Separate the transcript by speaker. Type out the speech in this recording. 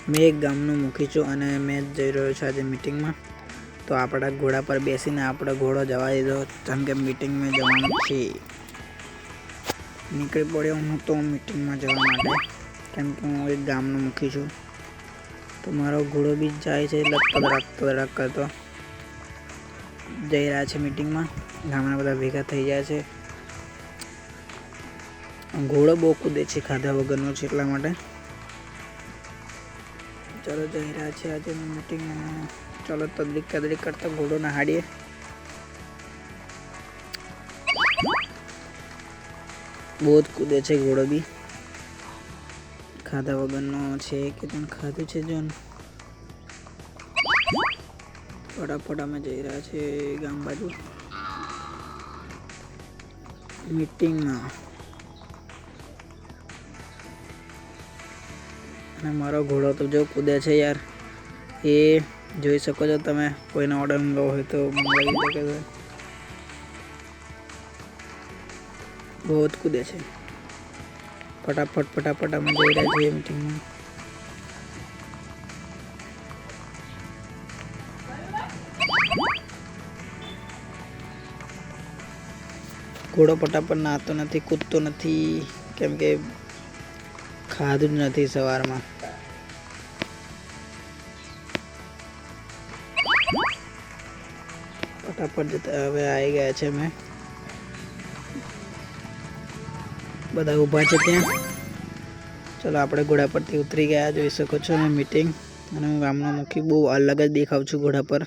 Speaker 1: मैं एक गामनो मुखी छूँ અને मैं જઈ રહ્યો છું આજે મીટિંગમાં। તો આપણા ઘોડા પર બેસીને આપણો ઘોડો જવા દીધો કેમ કે મીટિંગમાં જવાનું છે। નીકળી પડ્યો હું તો મીટિંગમાં જવા માટે કેમ કે હું એક ગામનો મુખી છું। તો મારો ઘોડો બી જાય છે લડક કરતો જઈ રહ્યા છે મીટિંગમાં। ગામના બધા ભેગા થઈ ગયા છે। ઘોડો બહુ કૂદે છે, ખાધા વગરનો છે એટલા માટે। चलो जई रहा है आज मीटिंग में। चलो तदलीक करता घोड़ो नहाड़िए। बहुत कूदे छे घोड़ो भी, खाधा वगरनो छे के जन खाधु छे जन। फटाफट में जई रहा है गाम बाजू मीटिंग में। અને મારો ઘોડો તો જો કૂદે છે યાર, એ જોઈ શકો છો તમે। કોઈને ઓર્ડર મંગાવવો હોય તો મંગાવી શકો છો। बहुत कूदे છે। फटाफट અમે જઈ રહ્યા છીએ મીટિંગમાં। ઘોડો ફટાફટ નાતો નથી, કૂદતો નથી કેમ કે ખાધું જ નથી સવારમાં। फटाफट जता હવે આવી ગયા છે અમે બધા ઊભા છે ત્યાં। ચલો આપણે ઘોડા પરથી ઉતરી ગયા, જોઈ શકો છો મીટિંગ। અને હું ગામનો મુખી બહુ અલગ જ દેખાઉં છું ઘોડા પર।